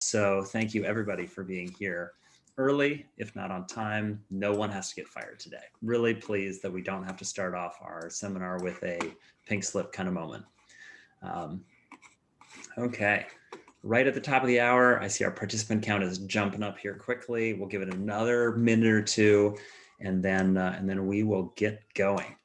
So thank you everybody for being here early, if not on time. No one has to get fired today. Really pleased that we don't have to start off our seminar with a pink slip kind of moment. Um, okay, right at the top of the hour, I see our participant count is jumping up here quickly. We'll give it another minute or two, and then we will get going.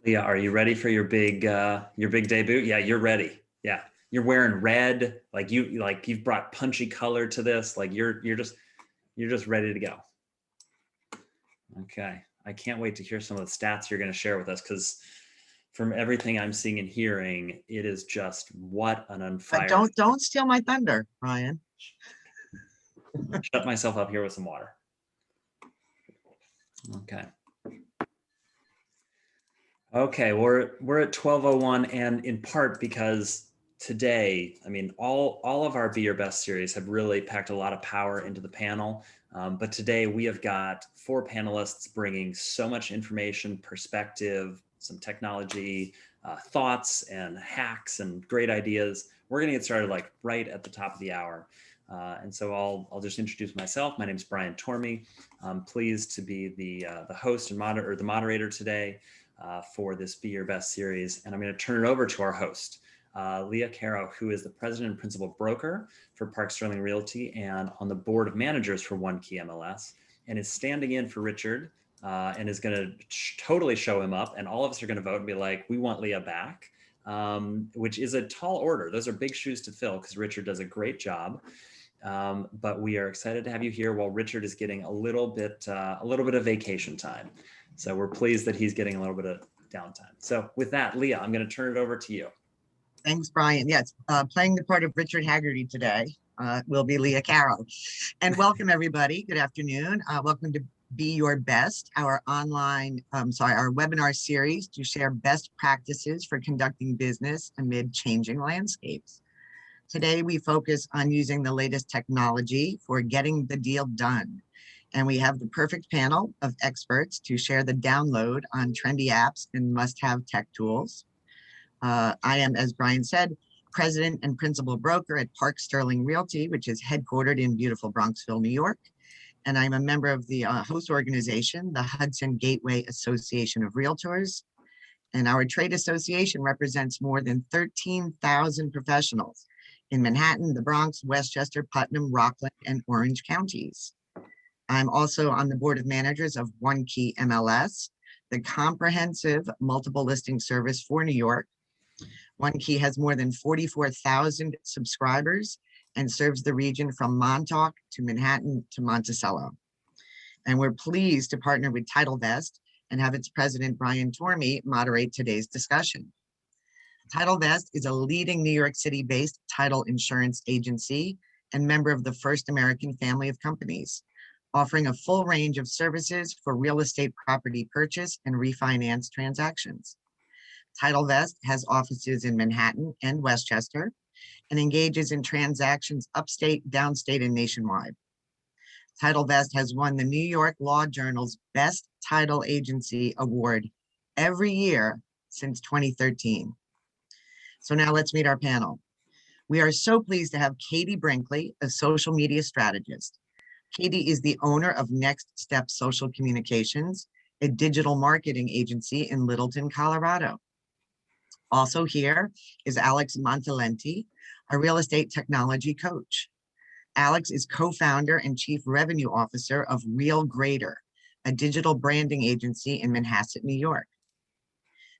Leah, are you ready for your big debut? Yeah, you're ready. Yeah, you're wearing red. You've brought punchy color to this. Like you're just ready to go. Okay, I can't wait to hear some of the stats you're going to share with us, because from everything I'm seeing and hearing, it is just what an unfire. Don't steal my thunder, Ryan. Shut myself up here with some water. Okay, we're at 12:01, and in part because today, I mean, all of our Be Your Best series have really packed a lot of power into the panel. But today we have got 4 panelists bringing so much information, perspective, some technology, thoughts and hacks and great ideas. We're going to get started like right at the top of the hour. And so I'll just introduce myself. My name is Brian Tormey. I'm pleased to be the host and the moderator today for this Be Your Best series. And I'm going to turn it over to our host, Leah Caro, who is the president and principal broker for Park Sterling Realty and on the board of managers for One Key MLS, and is standing in for Richard and is going to totally show him up. And all of us are going to vote and be like, we want Leah back, which is a tall order. Those are big shoes to fill because Richard does a great job. But we are excited to have you here while Richard is getting a little bit of vacation time. So we're pleased that he's getting a little bit of downtime. So with that, Leah, I'm going to turn it over to you. Thanks, Brian. Yes, playing the part of Richard Haggerty today will be Leah Caro. And welcome, everybody. Good afternoon. Welcome to Be Your Best, our webinar series to share best practices for conducting business amid changing landscapes. Today, we focus on using the latest technology for getting the deal done. And we have the perfect panel of experts to share the download on trendy apps and must-have tech tools. I am, as Brian said, president and principal broker at Park Sterling Realty, which is headquartered in beautiful Bronxville, New York. And I'm a member of the host organization, the Hudson Gateway Association of Realtors. And our trade association represents more than 13,000 professionals in Manhattan, the Bronx, Westchester, Putnam, Rockland, and Orange counties. I'm also on the board of managers of One Key MLS, the comprehensive multiple listing service for New York. One Key has more than 44,000 subscribers and serves the region from Montauk to Manhattan to Monticello. And we're pleased to partner with TitleVest and have its president, Brian Tormey, moderate today's discussion. TitleVest is a leading New York City-based title insurance agency and member of the First American family of companies, offering a full range of services for real estate property purchase and refinance transactions. TitleVest has offices in Manhattan and Westchester and engages in transactions upstate, downstate, and nationwide. TitleVest has won the New York Law Journal's Best Title Agency Award every year since 2013. So now let's meet our panel. We are so pleased to have Katie Brinkley, a social media strategist. Katie is the owner of Next Step Social Communications, a digital marketing agency in Littleton, Colorado. Also here is Alex Montalenti, a real estate technology coach. Alex is co-founder and chief revenue officer of Real Grader, a digital branding agency in Manhasset, New York.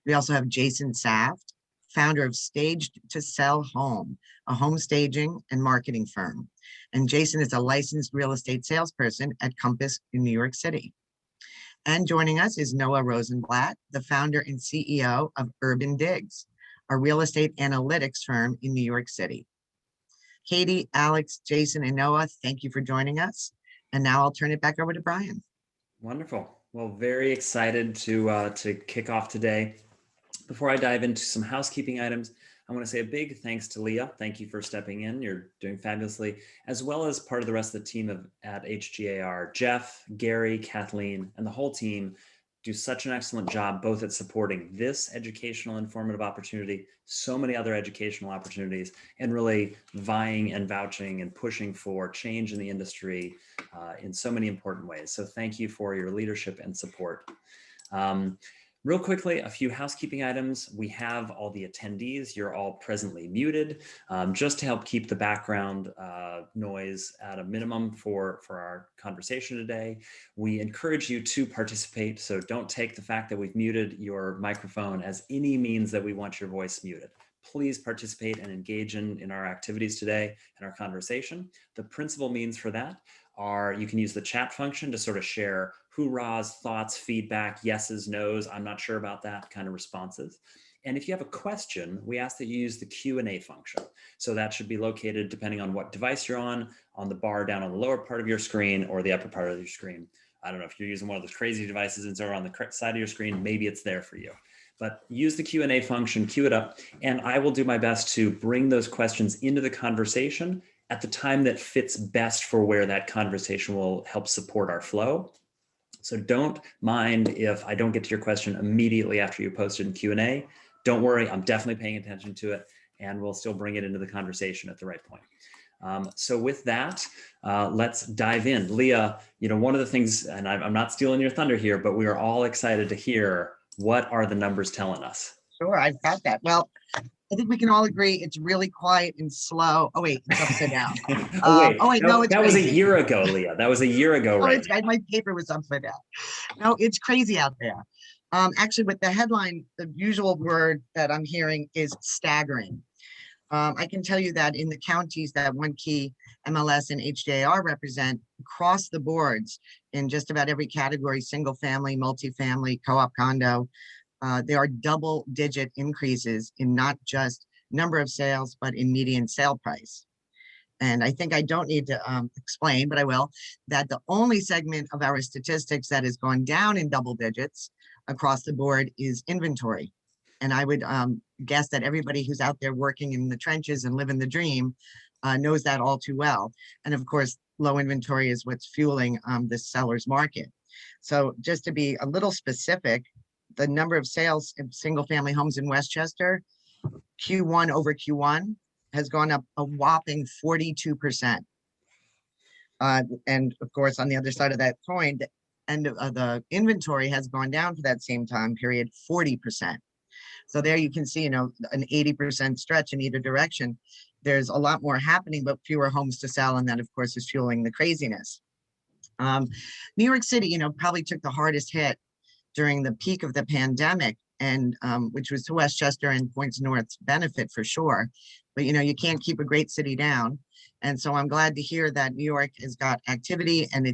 We also have Jason Saft, founder of Staged to Sell Home, a home staging and marketing firm. And Jason is a licensed real estate salesperson at Compass in New York City. And joining us is Noah Rosenblatt, the founder and CEO of Urban Digs, a real estate analytics firm in New York City. Katie, Alex, Jason, and Noah, thank you for joining us. And now I'll turn it back over to Brian. Wonderful. Well, very excited to kick off today. Before I dive into some housekeeping items, I want to say a big thanks to Leah. Thank you for stepping in. You're doing fabulously, as well as part of the rest of the team at HGAR, Jeff, Gary, Kathleen, and the whole team do such an excellent job both at supporting this educational informative opportunity, so many other educational opportunities, and really vying and vouching and pushing for change in the industry in so many important ways. So thank you for your leadership and support. Real quickly, a few housekeeping items. We have all the attendees. You're all presently muted, just to help keep the background noise at a minimum for our conversation today. We encourage you to participate, so don't take the fact that we've muted your microphone as any means that we want your voice muted. Please participate and engage in our activities today and our conversation. The principal means for that are you can use the chat function to sort of share hoorahs, thoughts, feedback, yeses, nos, I'm not sure about that kind of responses. And if you have a question, we ask that you use the Q&A function. So that should be located, depending on what device you're on the bar down on the lower part of your screen or the upper part of your screen. I don't know if you're using one of those crazy devices and so on the correct side of your screen, maybe it's there for you. But use the Q&A function, queue it up, and I will do my best to bring those questions into the conversation at the time that fits best for where that conversation will help support our flow. So don't mind if I don't get to your question immediately after you post it in Q&A. Don't worry, I'm definitely paying attention to it, and we'll still bring it into the conversation at the right point. So with that, let's dive in. Leah, one of the things, and I'm not stealing your thunder here, but we are all excited to hear what are the numbers telling us? Sure, I've got that. Well, I think we can all agree it's really quiet and slow. Oh, wait, it's upside down. No, it's that was a crazy. year ago, Leah. That was a year ago, right? My paper was upside down. No, it's crazy out there. Actually, with the headline, the usual word that I'm hearing is staggering. I can tell you that in the counties that One Key, MLS, and HGAR represent, across the boards in just about every category, single family, multifamily, co-op condo, there are double-digit increases in not just number of sales, but in median sale price. And I think I don't need to explain, but I will, that the only segment of our statistics that has gone down in double digits across the board is inventory. And I would guess that everybody who's out there working in the trenches and living the dream knows that all too well. And of course, low inventory is what's fueling this seller's market. So just to be a little specific, the number of sales in single family homes in Westchester, Q1 over Q1, has gone up a whopping 42%. And of course, on the other side of that coin, the end of the inventory has gone down for that same time period, 40%. So there you can see, an 80% stretch in either direction. There's a lot more happening, but fewer homes to sell. And that, of course, is fueling the craziness. New York City, probably took the hardest hit during the peak of the pandemic, and which was to Westchester and points north's benefit for sure. But you can't keep a great city down. And so I'm glad to hear that New York has got activity and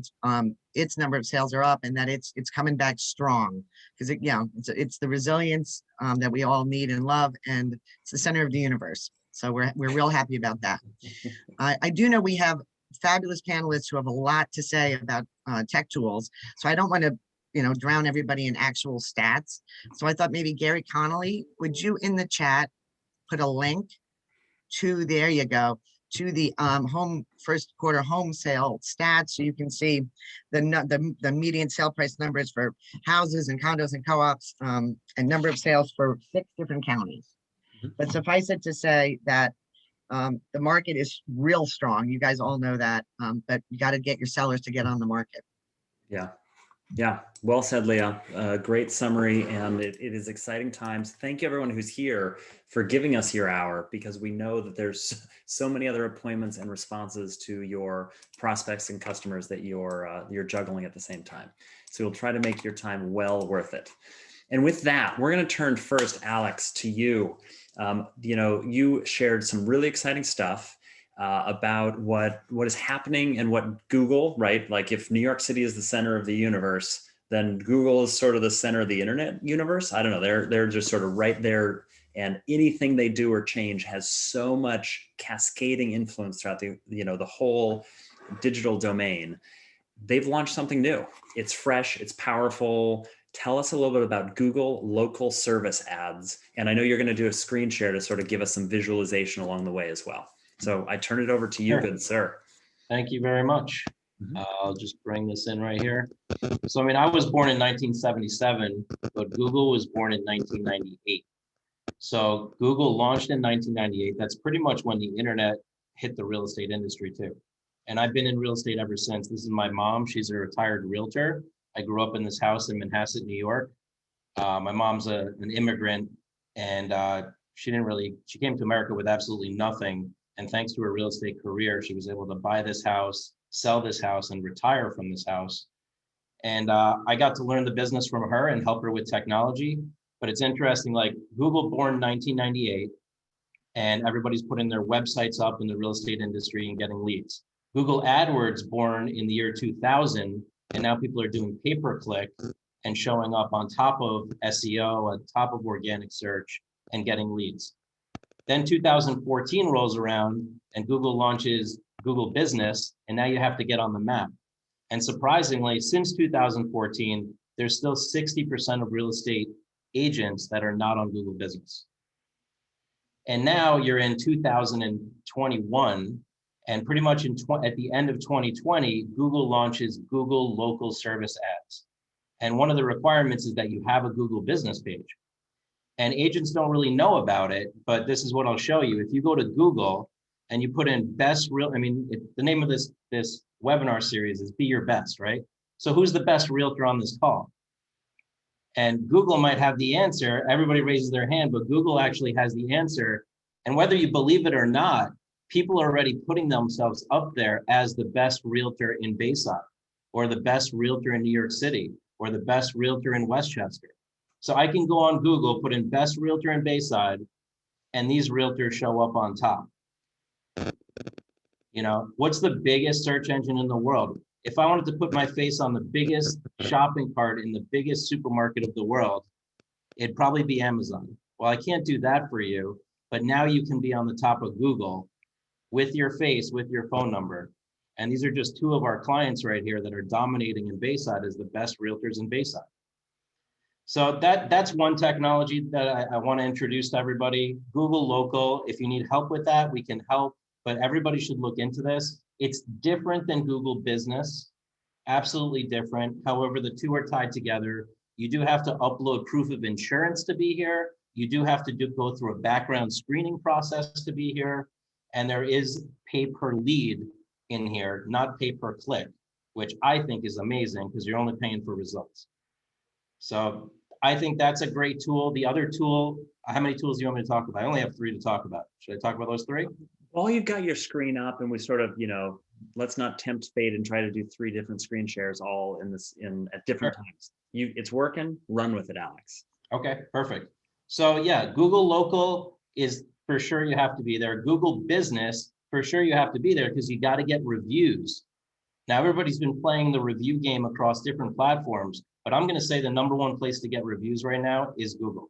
its number of sales are up, and that it's coming back strong, because it's the resilience that we all need and love, and it's the center of the universe. So we're real happy about that. I do know we have fabulous panelists who have a lot to say about tech tools. So I don't want to drown everybody in actual stats. So I thought maybe Gary Connolly, would you in the chat put a link to, there you go, to the first quarter home sale stats, so you can see the median sale price numbers for houses and condos and co-ops, and number of sales for 6 different counties. But suffice it to say that the market is real strong. You guys all know that, but you got to get your sellers to get on the market. Yeah, well said, Leah. Great summary, and it is exciting times. Thank you, everyone who's here, for giving us your hour, because we know that there's so many other appointments and responses to your prospects and customers that you're juggling at the same time. So we'll try to make your time well worth it. And with that, we're going to turn first, Alex, to you. You shared some really exciting stuff about what is happening and what Google, right? Like if New York City is the center of the universe, then Google is sort of the center of the internet universe. I don't know. They're just sort of right there, and anything they do or change has so much cascading influence throughout the whole digital domain. They've launched something new. It's fresh. It's powerful. Tell us a little bit about Google local service ads. And I know you're going to do a screen share to sort of give us some visualization along the way as well. So I turn it over to you, good sir. Thank you very much. I'll just bring this in right here. So, I mean, I was born in 1977, but Google was born in 1998. So Google launched in 1998. That's pretty much when the internet hit the real estate industry too. And I've been in real estate ever since. This is my mom. She's a retired realtor. I grew up in this house in Manhasset, New York. My mom's an immigrant, and she came to America with absolutely nothing. And thanks to her real estate career, she was able to buy this house, sell this house, and retire from this house. And I got to learn the business from her and help her with technology. But it's interesting, like Google born 1998, and everybody's putting their websites up in the real estate industry and getting leads. Google AdWords born in the year 2000, and now people are doing pay-per-click and showing up on top of SEO, on top of organic search, and getting leads. Then 2014 rolls around and Google launches Google Business, and now you have to get on the map. And surprisingly, since 2014, there's still 60% of real estate agents that are not on Google Business. And now you're in 2021, and pretty much at the end of 2020, Google launches Google Local Service Ads. And one of the requirements is that you have a Google Business page. And agents don't really know about it, but this is what I'll show you. If you go to Google and you put in the name of this webinar series is Be Your Best, right? So who's the best realtor on this call? And Google might have the answer. Everybody raises their hand, but Google actually has the answer. And whether you believe it or not, people are already putting themselves up there as the best realtor in Bayside, or the best realtor in New York City, or the best realtor in Westchester. So I can go on Google, put in best realtor in Bayside, and these realtors show up on top. You know, what's the biggest search engine in the world? If I wanted to put my face on the biggest shopping cart in the biggest supermarket of the world, it'd probably be Amazon. Well, I can't do that for you, but now you can be on the top of Google with your face, with your phone number. And these are just two of our clients right here that are dominating in Bayside as the best realtors in Bayside. So that's one technology that I want to introduce to everybody. Google Local, if you need help with that, we can help, but everybody should look into this. It's different than Google Business, absolutely different. However, the two are tied together. You do have to upload proof of insurance to be here. You do have to go through a background screening process to be here. And there is pay per lead in here, not pay per click, which I think is amazing because you're only paying for results. So I think that's a great tool. The other tool, how many tools do you want me to talk about? I only have 3 to talk about. Should I talk about those 3? Well, you've got your screen up, and we sort of, let's not tempt fate and try to do 3 different screen shares all at different times. It's working. Run with it, Alex. Okay, perfect. So yeah, Google Local is for sure you have to be there. Google Business, for sure you have to be there because you got to get reviews. Now everybody's been playing the review game across different platforms, but I'm going to say the #1 place to get reviews right now is Google.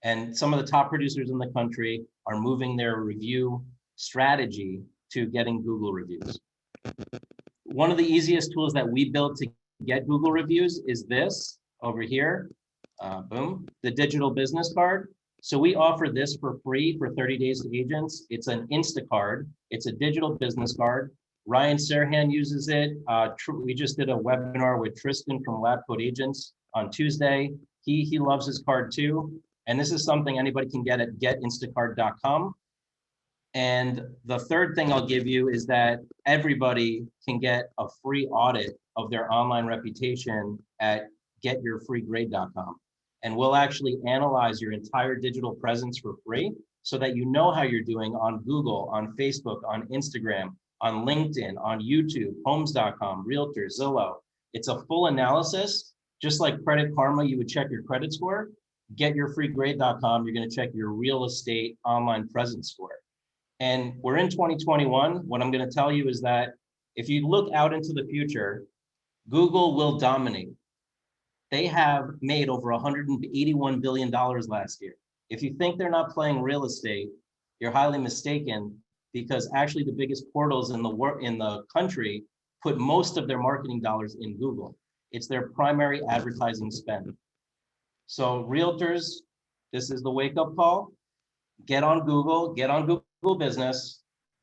And some of the top producers in the country are moving their review strategy to getting Google reviews. One of the easiest tools that we built to get Google reviews is this over here, boom, the digital business card. So we offer this for free for 30 days to agents. It's an Instacard. It's a digital business card. Ryan Serhan uses it. We just did a webinar with Tristan from Lab Code Agents on Tuesday. He loves his card too. And this is something anybody can get at getinstacard.com. And the third thing I'll give you is that everybody can get a free audit of their online reputation at getyourfreegrade.com. And we'll actually analyze your entire digital presence for free so that you know how you're doing on Google, on Facebook, on Instagram, on LinkedIn, on YouTube, homes.com, Realtor, Zillow. It's a full analysis, just like Credit Karma, you would check your credit score. Getyourfreegrade.com, you're going to check your real estate online presence score. And we're in 2021. What I'm going to tell you is that if you look out into the future, Google will dominate. They have made over $181 billion last year. If you think they're not playing real estate, you're highly mistaken, because actually the biggest portals in the country put most of their marketing dollars in Google. It's their primary advertising spend. So realtors, this is the wake-up call. Get on Google Business,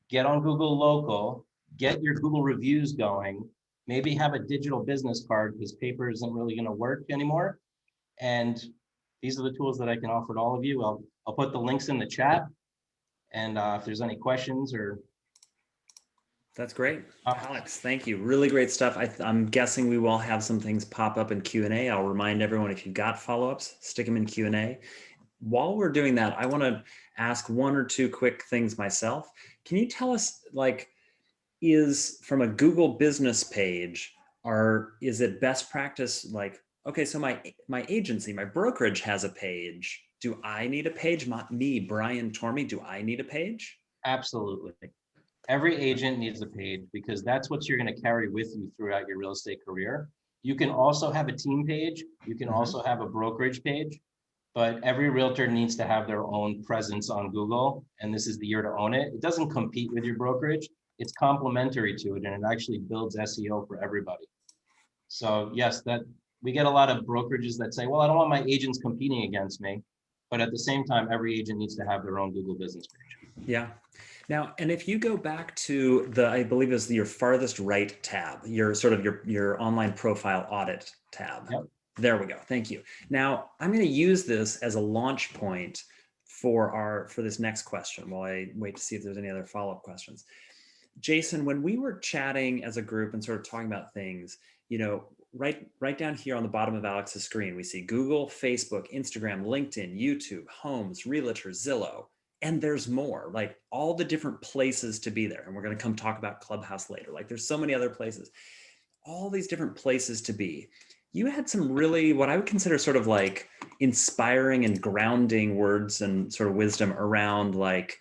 get on Google Local, get your Google reviews going, maybe have a digital business card because paper isn't really going to work anymore. And these are the tools that I can offer to all of you. I'll put the links in the chat. And if there's any questions or. That's great. Alex, thank you. Really great stuff. I'm guessing we will have some things pop up in Q&A. I'll remind everyone, if you've got follow-ups, stick them in Q&A. While we're doing that, I want to ask one or two quick things myself. Can you tell us, like, is from a Google business page, is it best practice, like, okay, so my agency, my brokerage has a page. Do I need a page? Me, Brian Tormey, do I need a page? Absolutely. Every agent needs a page because that's what you're going to carry with you throughout your real estate career. You can also have a team page. You can also have a brokerage page, but every realtor needs to have their own presence on Google. And this is the year to own it. It doesn't compete with your brokerage. It's complementary to it, and it actually builds SEO for everybody. So yes, that we get a lot of brokerages that say, well, I don't want my agents competing against me. But at the same time, every agent needs to have their own Google business page. Yeah. Now, and if you go back to I believe it's your farthest right tab, your sort of your online profile audit tab. Yep. There we go. Thank you. Now, I'm going to use this as a launch point for this next question while I wait to see if there's any other follow-up questions. Jason, when we were chatting as a group and sort of talking about things, right down here on the bottom of Alex's screen, we see Google, Facebook, Instagram, LinkedIn, YouTube, Homes, Realtor, Zillow, and there's more, like all the different places to be there. And we're going to come talk about Clubhouse later. Like there's so many other places, all these different places to be. You had some really, what I would consider sort of like inspiring and grounding words and sort of wisdom around like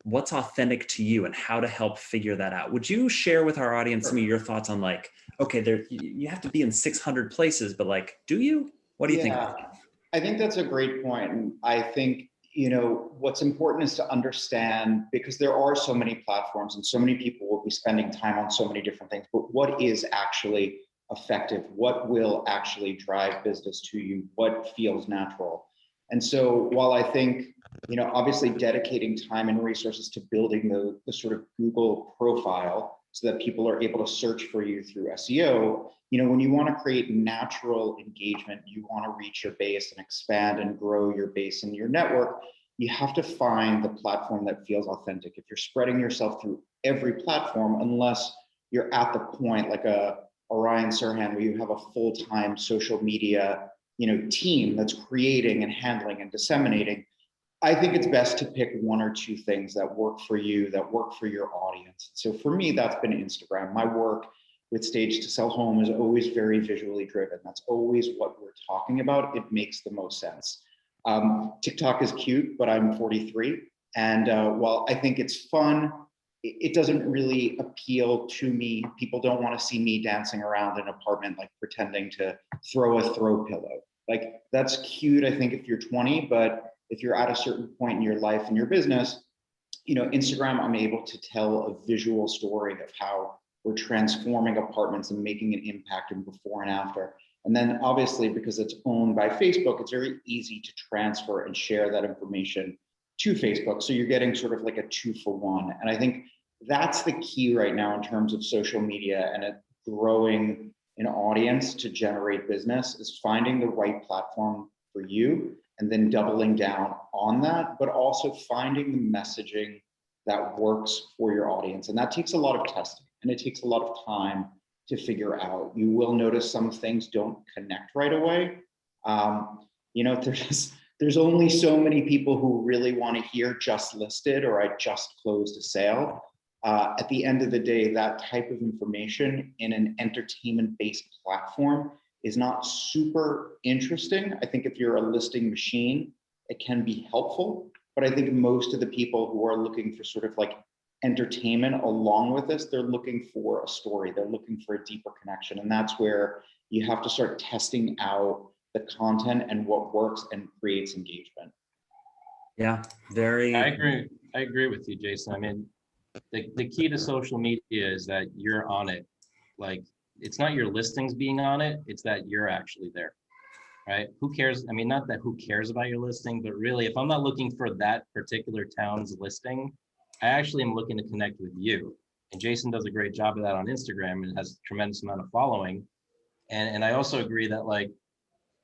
what's authentic to you and how to help figure that out. Would you share with our audience some of your thoughts on like, okay, you have to be in 600 places, but like, do you? What do you think about that? I think that's a great point. And I think, what's important is to understand, because there are so many platforms and so many people will be spending time on so many different things, but what is actually effective? What will actually drive business to you? What feels natural? And so while I think, obviously dedicating time and resources to building the sort of Google profile so that people are able to search for you through SEO, when you want to create natural engagement, you want to reach your base and expand and grow your base and your network, you have to find the platform that feels authentic. If you're spreading yourself through every platform, unless you're at the point like a Orion Sirhan, where you have a full-time social media team that's creating and handling and disseminating, I think it's best to pick one or two things that work for you, that work for your audience. So for me, that's been Instagram. My work with Stage to Sell Home is always very visually driven. That's always what we're talking about. It makes the most sense. TikTok is cute, but I'm 43. And while I think it's fun, it doesn't really appeal to me. People don't want to see me dancing around an apartment, like pretending to throw a throw pillow. Like that's cute, I think, if you're 20, but if you're at a certain point in your life and your business, Instagram, I'm able to tell a visual story of how we're transforming apartments and making an impact in before and after. And then obviously, because it's owned by Facebook, it's very easy to transfer and share that information to Facebook. So you're getting sort of like a 2-for-1. And I think that's the key right now in terms of social media and it growing an audience to generate business, is finding the right platform for you and then doubling down on that, but also finding the messaging that works for your audience. And that takes a lot of testing and it takes a lot of time to figure out. You will notice some things don't connect right away. There's only so many people who really want to hear just listed or I just closed a sale. At the end of the day, that type of information in an entertainment-based platform is not super interesting. I think if you're a listing machine, it can be helpful, but I think most of the people who are looking for sort of like entertainment along with this, they're looking for a story, they're looking for a deeper connection. And that's where you have to start testing out the content and what works and creates engagement. Yeah, I agree with you, Jason. I mean, the key to social media is that you're on it. Like, it's not your listings being on it, it's that you're actually there, right? Who cares? I mean, not that who cares about your listing, but really, if I'm not looking for that particular town's listing, I actually am looking to connect with you. And Jason does a great job of that on Instagram and has a tremendous amount of following. And I also agree that like,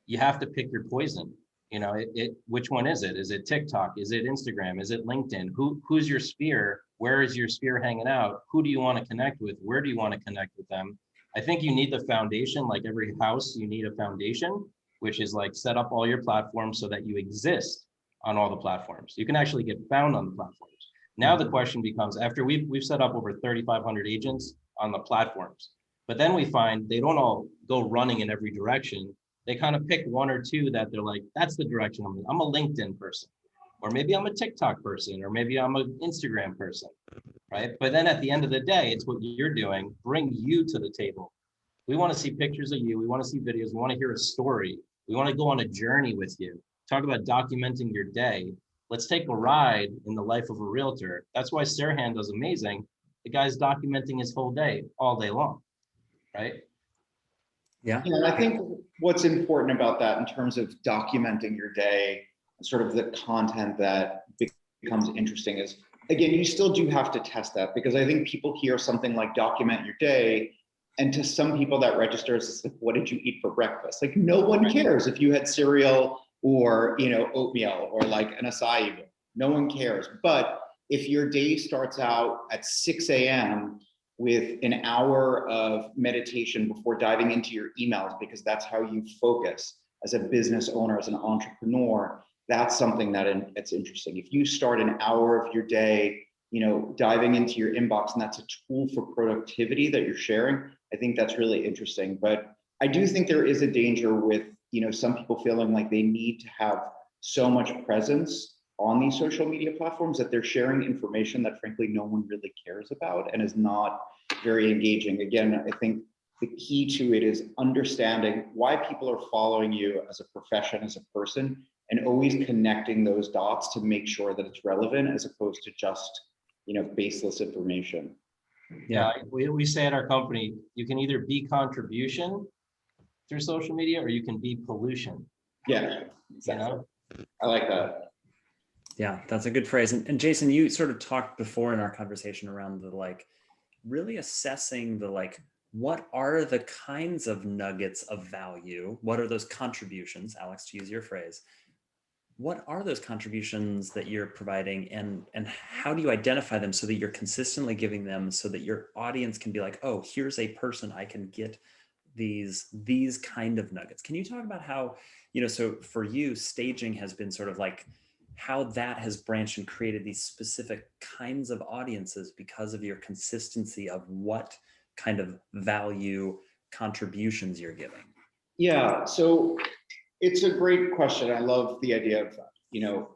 you have to pick your poison. You know, which one is it? Is it TikTok? Is it Instagram? Is it LinkedIn? Who's your sphere? Where is your sphere hanging out? Who do you want to connect with? Where do you want to connect with them? I think you need the foundation, like every house, you need a foundation, which is like set up all your platforms so that you exist on all the platforms. You can actually get found on the platforms. Now the question becomes, after we've set up over 3,500 agents on the platforms, but then we find they don't all go running in every direction. They kind of pick one or two that they're like, that's the direction I'm in. I'm a LinkedIn person, or maybe I'm a TikTok person, or maybe I'm an Instagram person, right? But then at the end of the day, it's what you're doing, bring you to the table. We want to see pictures of you. We want to see videos. We want to hear a story. We want to go on a journey with you. Talk about documenting your day. Let's take a ride in the life of a realtor. That's why Sirhan does amazing. The guy's documenting his whole day, all day long, right? Yeah. Yeah, and I think what's important about that in terms of documenting your day, sort of the content that becomes interesting is, again, you still do have to test that, because I think people hear something like document your day, and to some people that registers as like, what did you eat for breakfast? Like, no one cares if you had cereal or, you know, oatmeal or like an acai bowl. No one cares. But if your day starts out at 6 a.m. with an hour of meditation before diving into your emails, because that's how you focus as a business owner, as an entrepreneur, that's something that it's interesting. If you start an hour of your day, you know, diving into your inbox, and that's a tool for productivity that you're sharing, I think that's really interesting. But I do think there is a danger with, you know, some people feeling like they need to have so much presence on these social media platforms that they're sharing information that frankly no one really cares about and is not very engaging. Again, I think the key to it is understanding why people are following you as a profession, as a person, and always connecting those dots to make sure that it's relevant as opposed to just, you know, baseless information. Yeah, we say at our company, you can either be contribution through social media or you can be pollution. Yeah, exactly. You know? I like that. Yeah, that's a good phrase. And Jason, you sort of talked before in our conversation around the like really assessing the like, what are the kinds of nuggets of value? What are those contributions, Alex, to use your phrase? What are those contributions that you're providing, and how do you identify them so that you're consistently giving them so that your audience can be like, oh, here's a person I can get these kind of nuggets. Can you talk about how, you know, so for you, staging has been sort of like how that has branched and created these specific kinds of audiences because of your consistency of what kind of value contributions you're giving? Yeah, so it's a great question. I love the idea of, you know,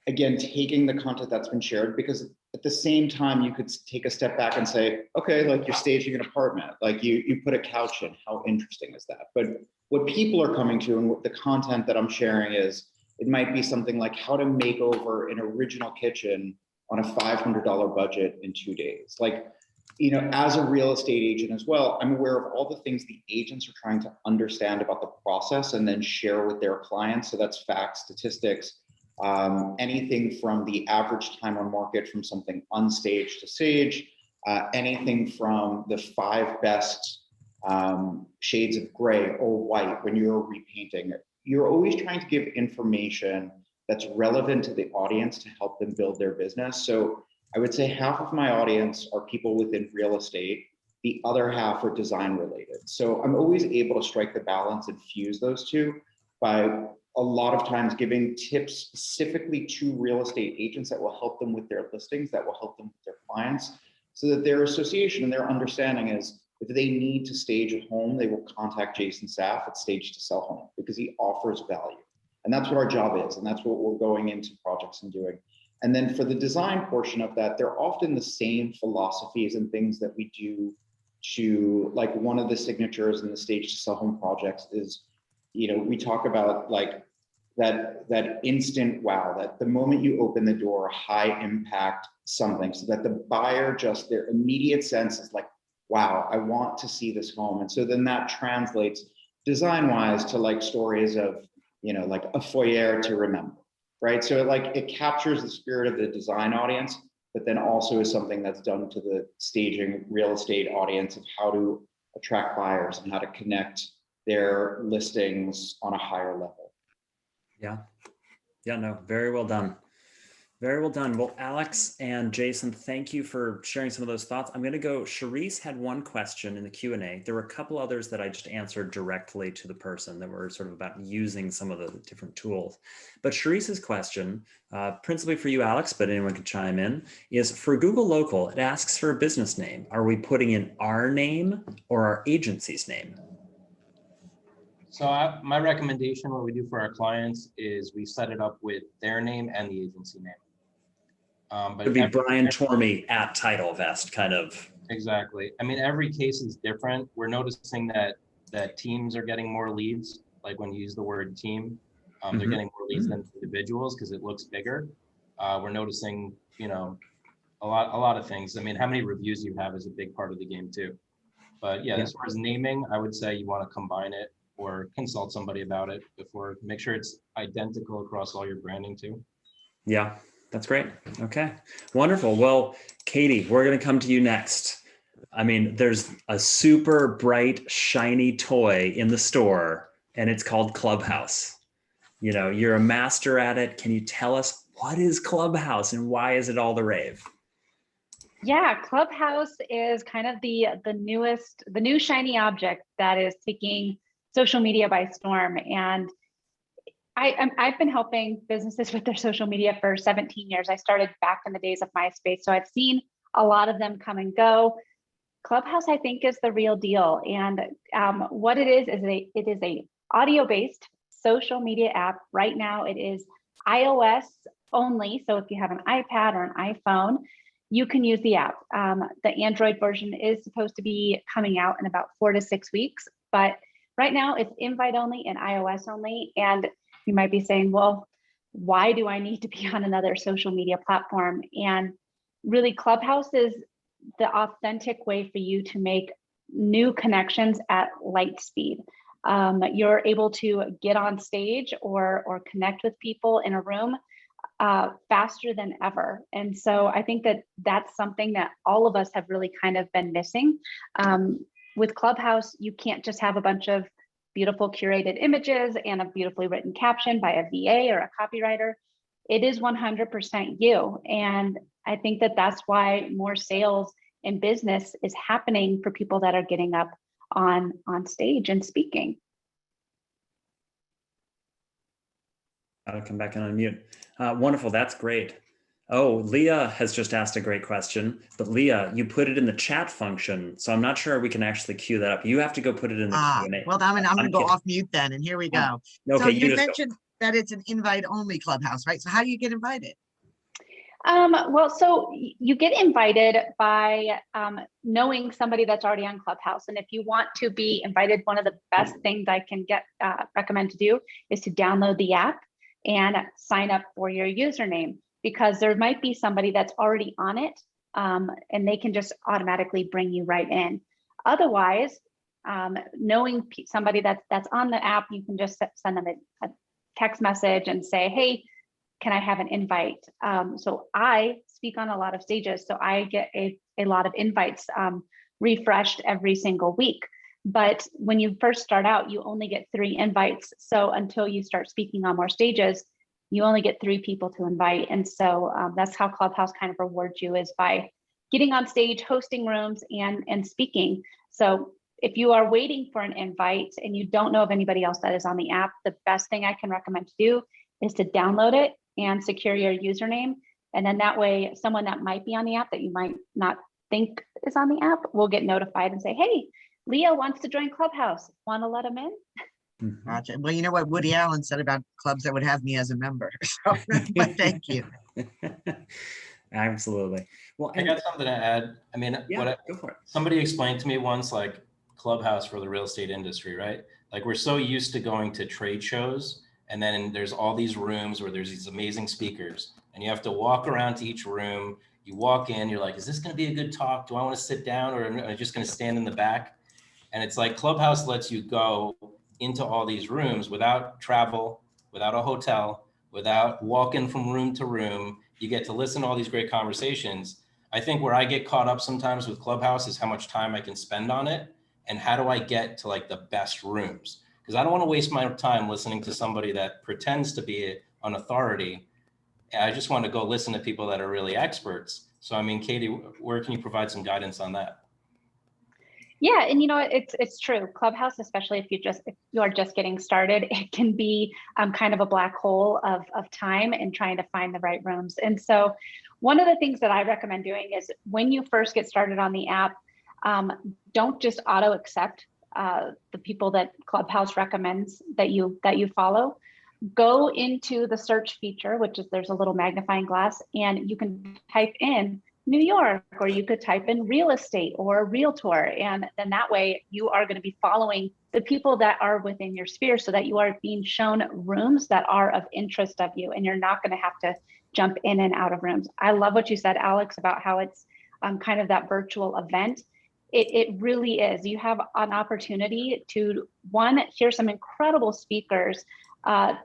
again, taking the content that's been shared, because at the same time, you could take a step back and say, okay, like you're staging an apartment, like you put a couch in, how interesting is that? But what people are coming to and what the content that I'm sharing is, it might be something like how to make over an original kitchen on a $500 budget in 2 days. Like, you know, as a real estate agent as well, I'm aware of all the things the agents are trying to understand about the process and then share with their clients. So that's facts, statistics, anything from the average time on market from something unstaged to stage, anything from the 5 best shades of gray or white when you're repainting. You're always trying to give information that's relevant to the audience to help them build their business. So I would say half of my audience are people within real estate. The other half are design related. So I'm always able to strike the balance and fuse those two by a lot of times giving tips specifically to real estate agents that will help them with their listings, that will help them with their clients, so that their association and their understanding is if they need to stage a home, they will contact Jason Saff at Stage to Sell Home because he offers value. And that's what our job is. And that's what we're going into projects and doing. And then for the design portion of that, they're often the same philosophies and things that we do to, like, one of the signatures in the Stage to Sell Home projects is, you know, we talk about like that instant wow, that the moment you open the door, high impact something, so that the buyer just, their immediate sense is like, wow, I want to see this home. And so then that translates design wise to like stories of, you know, like a foyer to remember, right? So it captures the spirit of the design audience, but then also is something that's done to the staging real estate audience of how to attract buyers and how to connect their listings on a higher level. Yeah. Yeah, no, very well done. Very well done. Well, Alex and Jason, thank you for sharing some of those thoughts. I'm going to go, Charisse had one question in the Q&A. There were a couple others that I just answered directly to the person that were sort of about using some of the different tools. But Charisse's question, principally for you, Alex, but anyone can chime in, is for Google Local, it asks for a business name. Are we putting in our name or our agency's name? So my recommendation, what we do for our clients is we set it up with their name and the agency name. But it'd be Brian Tormey at TitleVest, kind of. Exactly. I mean, every case is different. We're noticing that teams are getting more leads. Like when you use the word team, they're getting more leads than individuals because it looks bigger. We're noticing, you know, a lot of things. I mean, how many reviews you have is a big part of the game too. But yeah, as far as naming, I would say you want to combine it or consult somebody about it before. Make sure it's identical across all your branding too. Yeah. That's great. Okay, wonderful. Well, Katie, we're going to come to you next. I mean, there's a super bright, shiny toy in the store, and it's called Clubhouse. You know, you're a master at it. Can you tell us what is Clubhouse and why is it all the rave? Yeah, Clubhouse is kind of the new shiny object that is taking social media by storm. And I've been helping businesses with their social media for 17 years. I started back in the days of MySpace, so I've seen a lot of them come and go. Clubhouse, I think, is the real deal. And what it is a audio-based social media app. Right now, it is iOS only. So if you have an iPad or an iPhone, you can use the app. The Android version is supposed to be coming out in about 4 to 6 weeks, but right now it's invite only and iOS only. And you might be saying, well, why do I need to be on another social media platform? And really, Clubhouse is the authentic way for you to make new connections at light speed. You're able to get on stage or connect with people in a room faster than ever. And so I think that that's something that all of us have really kind of been missing. With Clubhouse, you can't just have a bunch of beautiful curated images and a beautifully written caption by a VA or a copywriter. It is 100% you. And I think that that's why more sales in business is happening for people that are getting up on stage and speaking. I'll come back and unmute. Wonderful, that's great. Oh, Leah has just asked a great question, but Leah, you put it in the chat function, so I'm not sure we can actually queue that up. You have to go put it in the Q&A. Well, I'm going to go off mute then, and here we go. Okay, so you mentioned that it's an invite-only Clubhouse, right? So how do you get invited? Well, so you get invited by knowing somebody that's already on Clubhouse. And if you want to be invited, one of the best things I can recommend to do is to download the app and sign up for your username, because there might be somebody that's already on it and they can just automatically bring you right in. Otherwise, knowing somebody that's on the app, you can just send them a text message and say, hey, can I have an invite? So I speak on a lot of stages, so I get a lot of invites refreshed every single week. But when you first start out, you only get 3 invites. So until you start speaking on more stages, you only get 3 people to invite. And so that's how Clubhouse kind of rewards you, is by getting on stage, hosting rooms, and speaking. So if you are waiting for an invite and you don't know of anybody else that is on the app, the best thing I can recommend to do is to download it and secure your username. And then that way, someone that might be on the app that you might not think is on the app will get notified and say, hey, Leah wants to join Clubhouse. Want to let him in? Gotcha. Well, you know what Woody Allen said about clubs that would have me as a member. So, but thank you. Absolutely. Well, I got something to add. I mean, yeah, go for it. Somebody explained to me once, like Clubhouse for the real estate industry, right? Like we're so used to going to trade shows, and then there's all these rooms where there's these amazing speakers, and you have to walk around to each room. You walk in, you're like, is this going to be a good talk? Do I want to sit down, or am I just going to stand in the back? And it's like Clubhouse lets you go into all these rooms without travel, without a hotel, without walking from room to room. You get to listen to all these great conversations. I think where I get caught up sometimes with Clubhouse is how much time I can spend on it and how do I get to like the best rooms? Because I don't want to waste my time listening to somebody that pretends to be an authority. I just want to go listen to people that are really experts. So, I mean, Katie, where can you provide some guidance on that? Yeah, and you know, it's true. Clubhouse, especially if you are just getting started, it can be kind of a black hole of time and trying to find the right rooms. And so one of the things that I recommend doing is when you first get started on the app, don't just auto accept the people that Clubhouse recommends that you follow. Go into the search feature, which is there's a little magnifying glass, and you can type in New York, or you could type in real estate or realtor. And then that way you are going to be following the people that are within your sphere so that you are being shown rooms that are of interest of you, and you're not going to have to jump in and out of rooms. I love what you said, Alex, about how it's kind of that virtual event. It really is. You have an opportunity to, one, hear some incredible speakers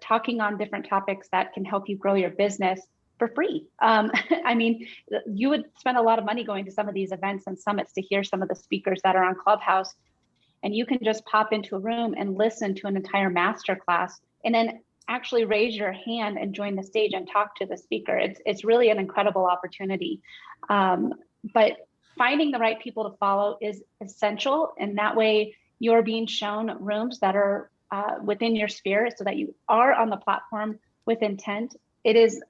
talking on different topics that can help you grow your business for free. I mean, you would spend a lot of money going to some of these events and summits to hear some of the speakers that are on Clubhouse, and you can just pop into a room and listen to an entire masterclass and then actually raise your hand and join the stage and talk to the speaker. It's really an incredible opportunity. But finding the right people to follow is essential, and that way you're being shown rooms that are within your sphere so that you are on the platform with intent. It is,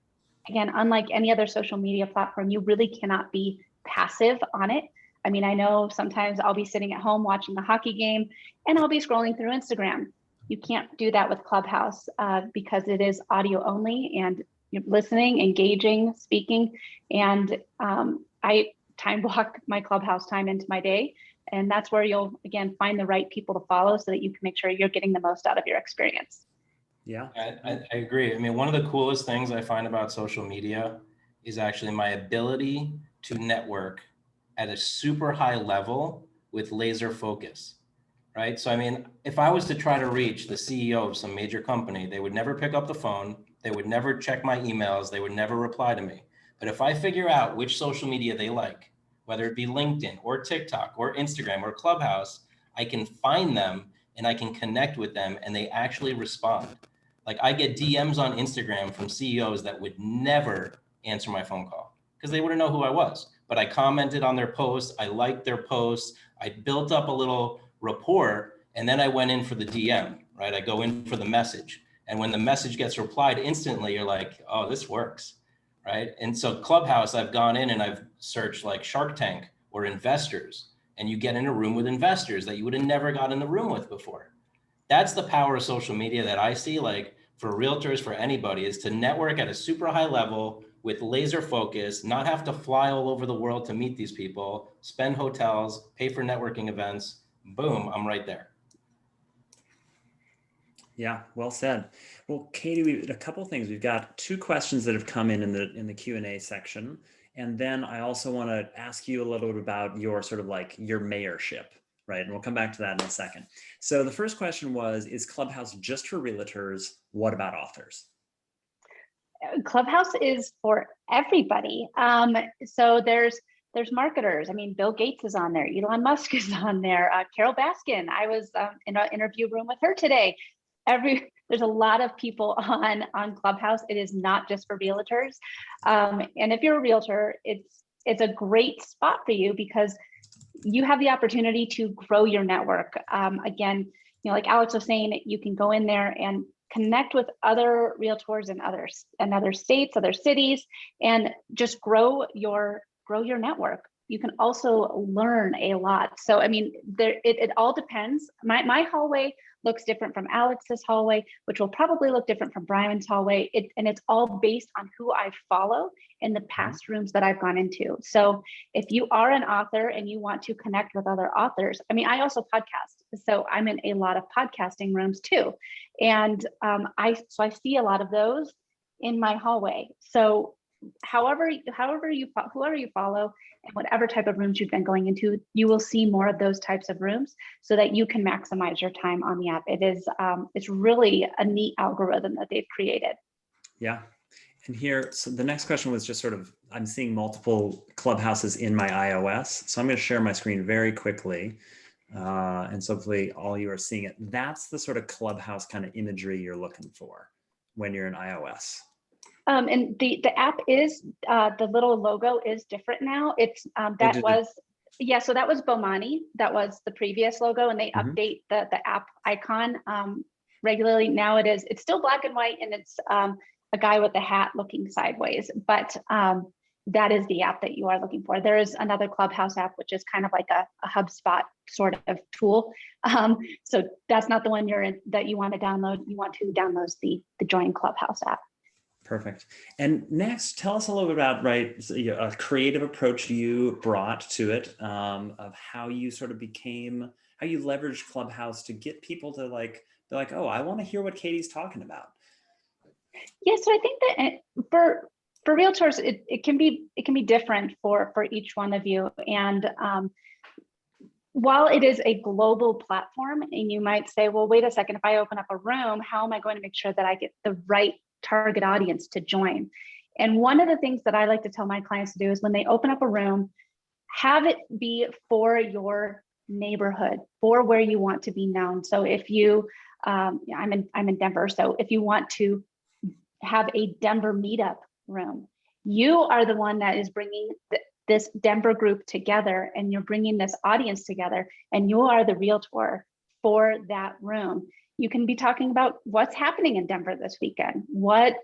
again, unlike any other social media platform, you really cannot be passive on it. I mean, I know sometimes I'll be sitting at home watching the hockey game and I'll be scrolling through Instagram. You can't do that with Clubhouse because it is audio only, and you're listening, engaging, speaking. And I time block my Clubhouse time into my day. And that's where you'll, again, find the right people to follow so that you can make sure you're getting the most out of your experience. Yeah, I agree. I mean, one of the coolest things I find about social media is actually my ability to network at a super high level with laser focus, right? So, I mean, if I was to try to reach the CEO of some major company, they would never pick up the phone. They would never check my emails. They would never reply to me. But if I figure out which social media they like, whether it be LinkedIn or TikTok or Instagram or Clubhouse, I can find them and I can connect with them and they actually respond. Like I get DMs on Instagram from CEOs that would never answer my phone call because they wouldn't know who I was. But I commented on their posts, I liked their posts, I built up a little rapport, and then I went in for the DM, right? I go in for the message. And when the message gets replied instantly, you're like, oh, this works, right? And so Clubhouse, I've gone in and I've searched like Shark Tank or investors, and you get in a room with investors that you would have never got in the room with before. That's the power of social media that I see, like for realtors, for anybody, is to network at a super high level with laser focus, not have to fly all over the world to meet these people, spend hotels, pay for networking events. Boom, I'm right there. Yeah, well said. Well, Katie, we a couple of things. We've got two questions that have come in the Q&A section. And then I also want to ask you a little bit about your sort of like your mayorship, right? And we'll come back to that in a second. So the first question was, is Clubhouse just for realtors? What about authors? Clubhouse is for everybody. So there's marketers. I mean, Bill Gates is on there. Elon Musk is on there. Carol Baskin. I was in an interview room with her today. There's a lot of people on Clubhouse. It is not just for realtors. And if you're a realtor, it's a great spot for you because you have the opportunity to grow your network. Again, you know, like Alex was saying, you can go in there and connect with other realtors in other states, other cities, and just grow your network. You can also learn a lot. So, I mean, it all depends. My hallway looks different from Alex's hallway, which will probably look different from Brian's hallway. And it's all based on who I follow in the past rooms that I've gone into. So if you are an author and you want to connect with other authors, I mean, I also podcast. So I'm in a lot of podcasting rooms too. And I see a lot of those in my hallway. So whoever you follow and whatever type of rooms you've been going into, you will see more of those types of rooms so that you can maximize your time on the app. It's really a neat algorithm that they've created. Yeah. And here, so the next question was just sort of, I'm seeing multiple clubhouses in my iOS. So I'm going to share my screen very quickly. And so hopefully all you are seeing it. That's the sort of clubhouse kind of imagery you're looking for when you're in iOS. And the app is, the little logo is different now. It's, that was, yeah, so that was Bomani. That was the previous logo, and they update the app icon regularly. Now it's still black and white, and it's a guy with a hat looking sideways, but that is the app that you are looking for. There is another Clubhouse app, which is kind of like a HubSpot sort of tool. So that's not the one you're in, that you want to download. You want to download the Join Clubhouse app. Perfect. And next, tell us a little bit about, a creative approach you brought to it, of how you sort of became, how you leveraged Clubhouse to get people to they're like, oh, I want to hear what Katie's talking about. Yeah, so I think that for realtors, it can be different for each one of you. And while it is a global platform, and you might say, well, wait a second, if I open up a room, how am I going to make sure that I get the right target audience to join? And one of the things that I like to tell my clients to do is when they open up a room, have it be for your neighborhood, for where you want to be known. So if you, I'm in Denver, so if you want to have a Denver meetup room, you are the one that is bringing this Denver group together, and you're bringing this audience together, and you are the realtor for that room. You can be talking about what's happening in Denver this weekend, what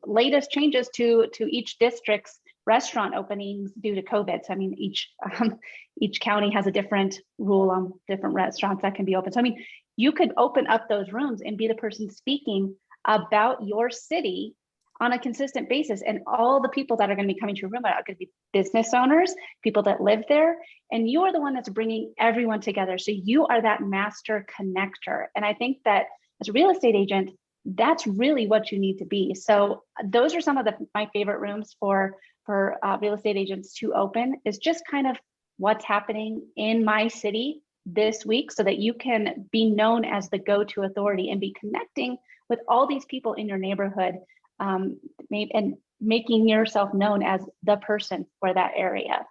latest changes to each district's restaurant openings due to COVID. So I mean, each county has a different rule on different restaurants that can be open. So I mean, you could open up those rooms and be the person speaking about your city on a consistent basis. And all the people that are going to be coming to your room are going to be business owners, people that live there. And you are the one that's bringing everyone together. So you are that master connector. And I think that as a real estate agent, that's really what you need to be. So those are some of my favorite rooms for real estate agents to open, is just kind of what's happening in my city this week, so that you can be known as the go-to authority and be connecting with all these people in your neighborhood, and making yourself known as the person for that area.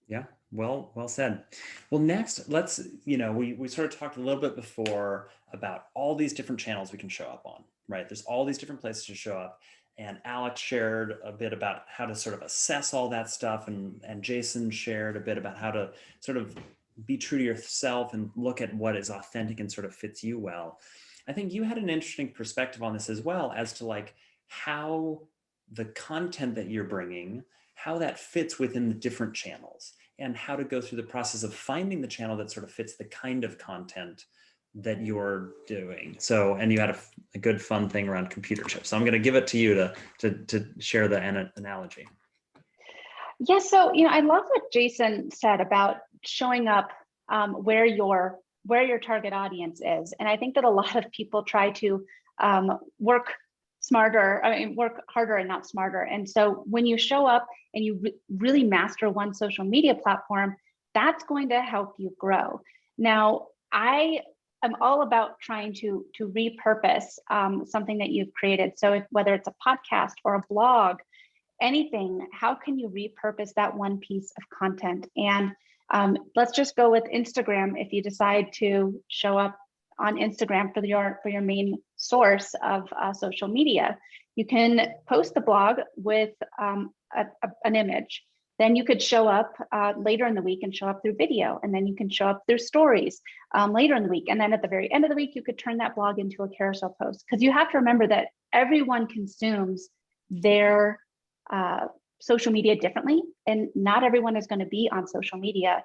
Yeah, well said. Well, next, let's, we sort of talked a little bit before about all these different channels we can show up on, right? There's all these different places to show up. And Alex shared a bit about how to sort of assess all that stuff. And Jason shared a bit about how to sort of be true to yourself and look at what is authentic and sort of fits you well. I think you had an interesting perspective on this as well, as to how the content that you're bringing, how that fits within the different channels, and how to go through the process of finding the channel that sort of fits the kind of content that you're doing. So, and you had a good fun thing around computer chips. So I'm going to give it to you to share the analogy. Yeah, so I love what Jason said about showing up where your target audience is, and I think that a lot of people try to work harder and not smarter. And so when you show up and you really master one social media platform, that's going to help you grow. Now, I am all about trying to repurpose something that you've created. So whether it's a podcast or a blog, anything, how can you repurpose that one piece of content? And let's just go with Instagram. If you decide to show up on Instagram for your main source of social media, you can post the blog with an image. Then you could show up later in the week and show up through video, and then you can show up through stories later in the week. And then at the very end of the week, you could turn that blog into a carousel post, because you have to remember that everyone consumes their social media differently, and not everyone is going to be on social media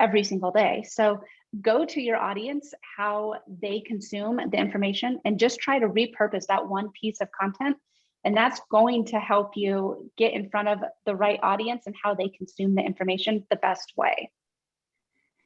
every single day. So go to your audience, how they consume the information, and just try to repurpose that one piece of content. And that's going to help you get in front of the right audience and how they consume the information the best way.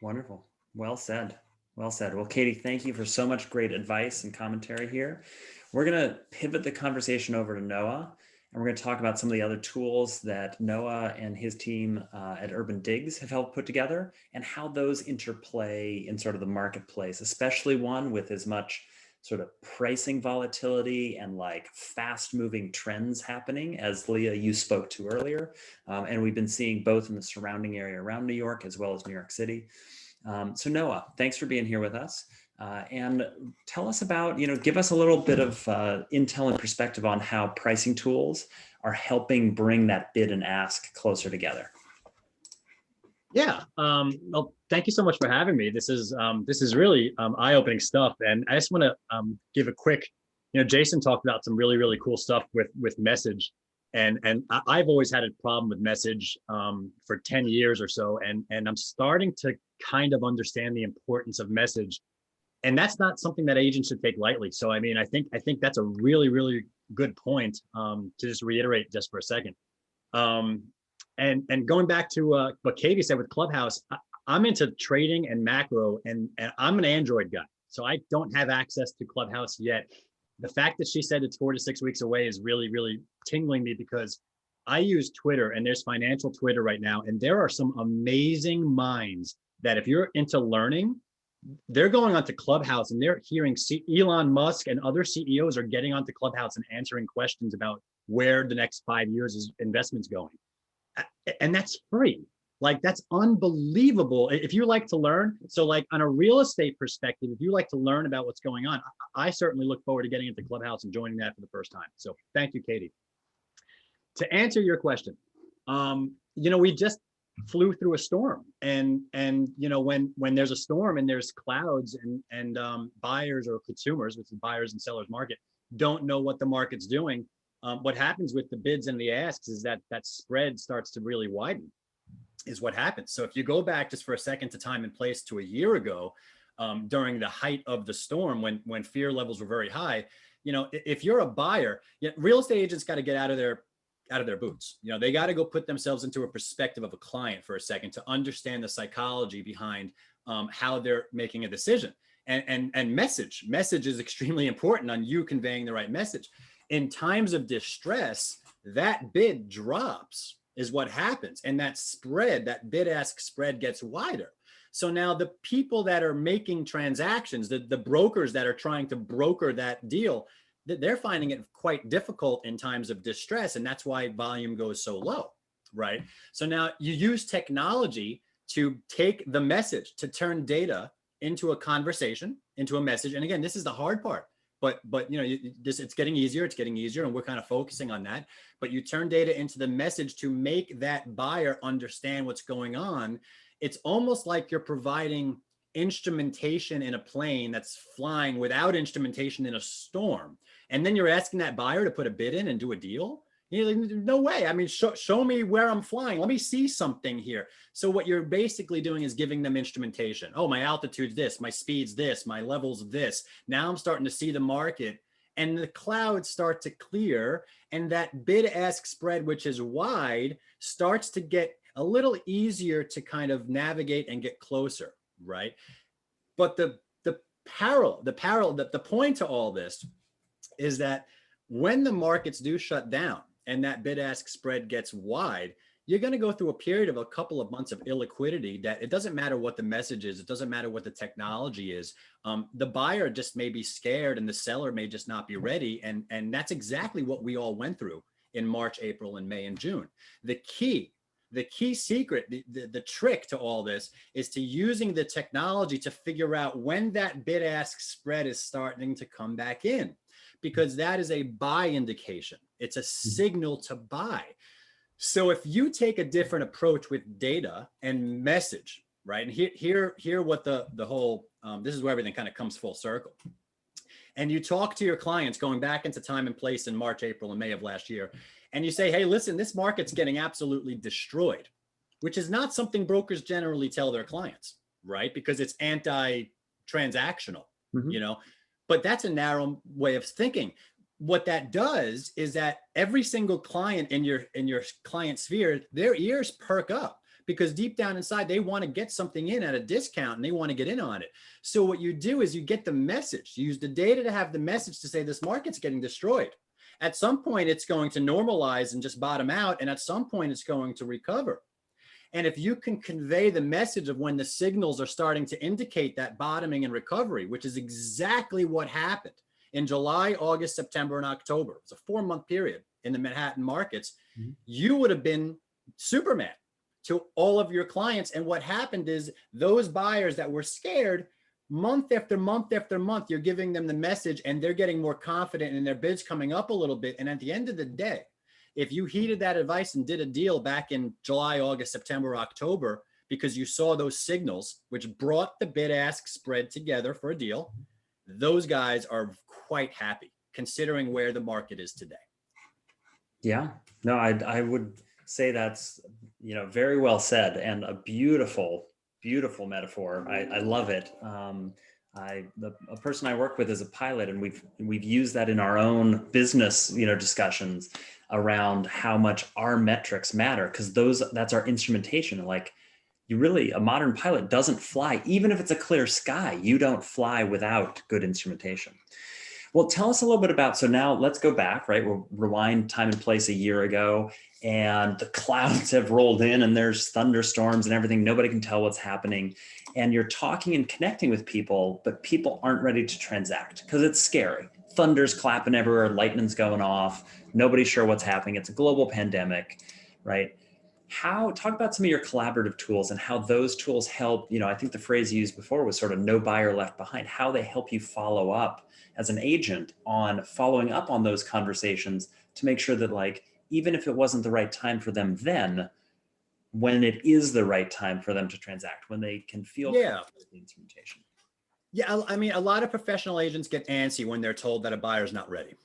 Wonderful. Well said. Well said. Well, Katie, thank you for so much great advice and commentary here. We're going to pivot the conversation over to Noah, and we're going to talk about some of the other tools that Noah and his team at Urban Digs have helped put together, and how those interplay in sort of the marketplace, especially one with as much sort of pricing volatility and like fast moving trends happening, as Leah, you spoke to earlier. And we've been seeing both in the surrounding area around New York as well as New York City. So Noah, thanks for being here with us. And tell us about, give us a little bit of intel and perspective on how pricing tools are helping bring that bid and ask closer together. Yeah. Well, thank you so much for having me. This is really eye-opening stuff. And I just want to give a quick, Jason talked about some really, really cool stuff with message. And I've always had a problem with message for 10 years or so. And I'm starting to kind of understand the importance of message. And that's not something that agents should take lightly. So, I mean, I think that's a really, really good point to just reiterate just for a second. And going back to what Katie said with Clubhouse, I'm into trading and macro, and I'm an Android guy. So I don't have access to Clubhouse yet. The fact that she said it's 4 to 6 weeks away is really, really tingling me, because I use Twitter, and there's financial Twitter right now. And there are some amazing minds that if you're into learning, they're going onto Clubhouse and they're hearing Elon Musk and other CEOs are getting onto Clubhouse and answering questions about where the next 5 years is investments going. And that's free. Like, that's unbelievable. If you like to learn, so like on a real estate perspective, if you like to learn about what's going on, I certainly look forward to getting into Clubhouse and joining that for the first time. So thank you, Katie. To answer your question, we just flew through a storm, and when there's a storm and there's clouds and buyers or consumers, which is buyers and sellers market, don't know what the market's doing. What happens with the bids and the asks is that spread starts to really widen, is what happens. So if you go back just for a second to time and place to a year ago, during the height of the storm, when fear levels were very high, if you're a buyer, real estate agents got to get out of their boots. They got to go put themselves into a perspective of a client for a second to understand the psychology behind how they're making a decision. And message is extremely important on you conveying the right message. In times of distress, that bid drops is what happens. And that spread, that bid-ask spread, gets wider. So now the people that are making transactions, the brokers that are trying to broker that deal, they're finding it quite difficult in times of distress. And that's why volume goes so low, right? So now you use technology to take the message, to turn data into a conversation, into a message. And again, this is the hard part. But it's getting easier, and we're kind of focusing on that. But you turn data into the message to make that buyer understand what's going on. It's almost like you're providing instrumentation in a plane that's flying without instrumentation in a storm. And then you're asking that buyer to put a bid in and do a deal. No way. I mean, show me where I'm flying. Let me see something here. So what you're basically doing is giving them instrumentation. Oh, my altitude's this, my speed's this, my level's this. Now I'm starting to see the market, and the clouds start to clear, and that bid-ask spread, which is wide, starts to get a little easier to kind of navigate and get closer, right? But the point to all this is that when the markets do shut down and that bid-ask spread gets wide, you're going to go through a period of a couple of months of illiquidity that it doesn't matter what the message is. It doesn't matter what the technology is. The buyer just may be scared and the seller may just not be ready. And that's exactly what we all went through in March, April, and May and June. The key secret, the trick to all this is to using the technology to figure out when that bid-ask spread is starting to come back in, because that is a buy indication. It's a signal to buy. So if you take a different approach with data and message, right? And here what the whole, this is where everything kind of comes full circle. And you talk to your clients going back into time and place in March, April, and May of last year. And you say, hey, listen, this market's getting absolutely destroyed, which is not something brokers generally tell their clients, right? Because it's anti-transactional, but that's a narrow way of thinking. What that does is that every single client in your client sphere, their ears perk up, because deep down inside, they want to get something in at a discount and they want to get in on it. So what you do is you get the message, you use the data to have the message to say this market's getting destroyed. At some point, it's going to normalize and just bottom out. And at some point, it's going to recover. And if you can convey the message of when the signals are starting to indicate that bottoming and recovery, which is exactly what happened in July, August, September, and October, it's a 4-month period in the Manhattan markets, you would have been Superman to all of your clients. And what happened is those buyers that were scared, month after month after month, you're giving them the message and they're getting more confident and their bids coming up a little bit. And at the end of the day, if you heeded that advice and did a deal back in July, August, September, October, because you saw those signals, which brought the bid-ask spread together for a deal, those guys are quite happy considering where the market is today. Yeah, no, I would say that's, very well said, and a beautiful, beautiful metaphor. I love it. A person I work with is a pilot, and we've used that in our own business, discussions around how much our metrics matter, because that's our instrumentation. Like, a modern pilot doesn't fly, even if it's a clear sky. You don't fly without good instrumentation. Well, tell us a little bit about, so now let's go back, right? We'll rewind time and place a year ago, and the clouds have rolled in and there's thunderstorms and everything. Nobody can tell what's happening. And you're talking and connecting with people, but people aren't ready to transact because it's scary. Thunder's clapping everywhere, lightning's going off. Nobody's sure what's happening. It's a global pandemic, right? Talk about some of your collaborative tools and how those tools help, I think the phrase you used before was sort of no buyer left behind, how they help you follow up as an agent on following up on those conversations to make sure that, like, even if it wasn't the right time for them then, when it is the right time for them to transact, when they can feel Yeah. the instrumentation. Yeah, I mean, a lot of professional agents get antsy when they're told that a buyer's not ready.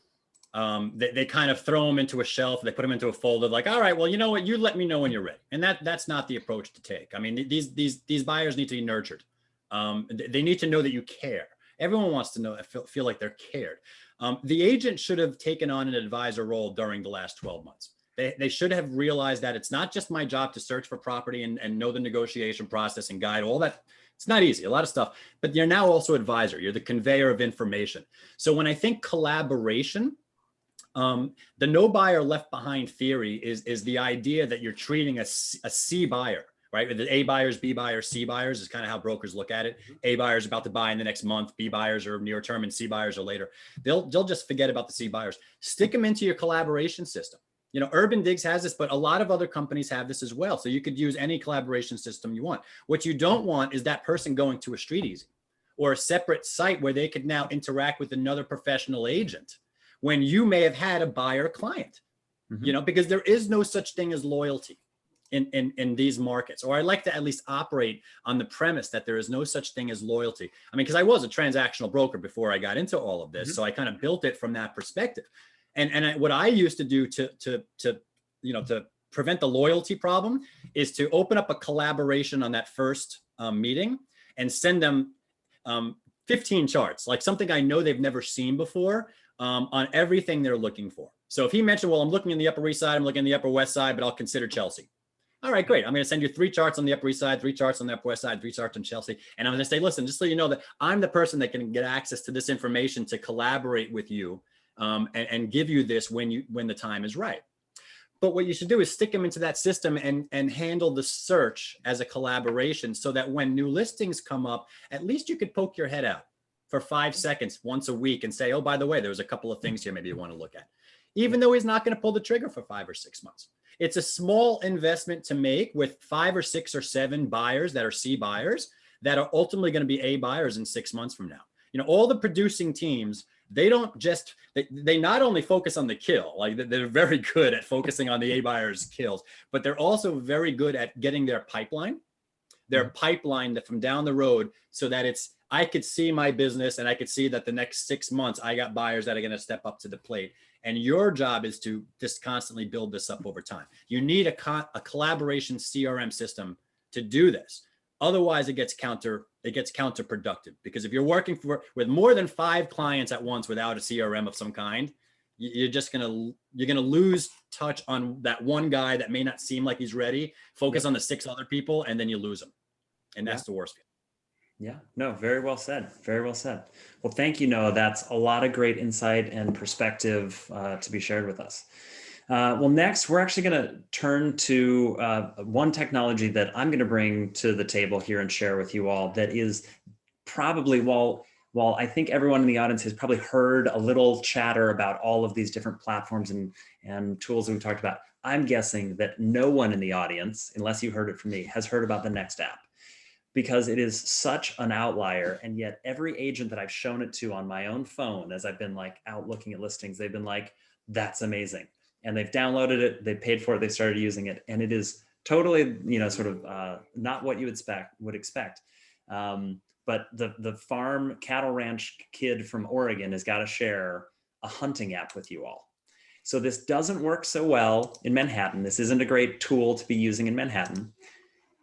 They kind of throw them into a shelf. They put them into a folder like, all right, well, you know what? You let me know when you're ready. And that's not the approach to take. I mean, these buyers need to be nurtured. They need to know that you care. Everyone wants to know, feel like they're cared. The agent should have taken on an advisor role during the last 12 months. They should have realized that it's not just my job to search for property and know the negotiation process and guide all that. It's not easy, a lot of stuff, but you're now also advisor. You're the conveyor of information. So when I think collaboration, the no buyer left behind theory is the idea that you're treating a C buyer, right? The A buyers, B buyers, C buyers is kind of how brokers look at it. A buyers about to buy in the next month, B buyers are near term, and C buyers are later. They'll just forget about the C buyers. Stick them into your collaboration system. Urban Digs has this, but a lot of other companies have this as well. So you could use any collaboration system you want. What you don't want is that person going to a StreetEasy or a separate site where they could now interact with another professional agent when you may have had a buyer client, because there is no such thing as loyalty in these markets. Or I like to at least operate on the premise that there is no such thing as loyalty. I mean, because I was a transactional broker before I got into all of this. So I kind of built it from that perspective. And what I used to do to prevent the loyalty problem is to open up a collaboration on that first meeting and send them 15 charts, like something I know they've never seen before, on everything they're looking for. So if he mentioned, well, I'm looking in the Upper East Side, I'm looking in the Upper West Side, but I'll consider Chelsea. All right, great. I'm going to send you 3 charts on the Upper East Side, 3 charts on the Upper West Side, 3 charts on Chelsea. And I'm going to say, listen, just so you know that I'm the person that can get access to this information to collaborate with you and give you this when the time is right. But what you should do is stick them into that system and handle the search as a collaboration so that when new listings come up, at least you could poke your head out for 5 seconds once a week and say, oh, by the way, there's a couple of things here maybe you want to look at, even though he's not going to pull the trigger for 5 or 6 months. It's a small investment to make with 5 or 6 or 7 buyers that are C buyers that are ultimately going to be A buyers in 6 months from now. All the producing teams, they not only focus on the kill, like they're very good at focusing on the A buyers kills, but they're also very good at getting their pipeline that from down the road so that I could see my business and I could see that the next 6 months I got buyers that are going to step up to the plate. And your job is to just constantly build this up over time. You need a collaboration CRM system to do this. Otherwise, it gets counterproductive, because if you're working with more than 5 clients at once without a CRM of some kind, you're gonna lose touch on that one guy that may not seem like he's ready. Focus on the 6 other people, and then you lose them, and that's the worst. Yeah, no, very well said. Very well said. Well, thank you, Noah. That's a lot of great insight and perspective to be shared with us. Well, next, we're actually going to turn to one technology that I'm going to bring to the table here and share with you all that is probably, while I think everyone in the audience has probably heard a little chatter about all of these different platforms and tools that we talked about, I'm guessing that no one in the audience, unless you heard it from me, has heard about the Next app, because it is such an outlier. And yet every agent that I've shown it to on my own phone, as I've been like out looking at listings, they've been like, that's amazing. And they've downloaded it, they paid for it, they started using it. And it is totally, sort of not what you would expect. But the farm cattle ranch kid from Oregon has got to share a hunting app with you all. So this doesn't work so well in Manhattan. This isn't a great tool to be using in Manhattan.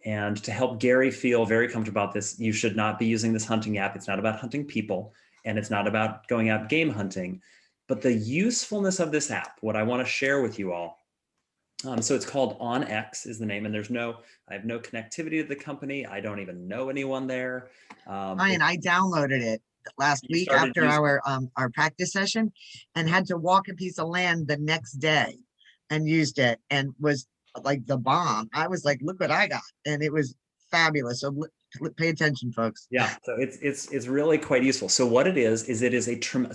And to help Gary feel very comfortable about this, you should not be using this hunting app. It's not about hunting people, and it's not about going out game hunting. But the usefulness of this app, what I want to share with you all. So it's called OnX is the name, and I have no connectivity to the company. I don't even know anyone there. Ryan, I downloaded it last week after our practice session and had to walk a piece of land the next day and used it and was like the bomb. I was like, look what I got. And it was fabulous. So pay attention, folks. Yeah, so it's really quite useful. So what it is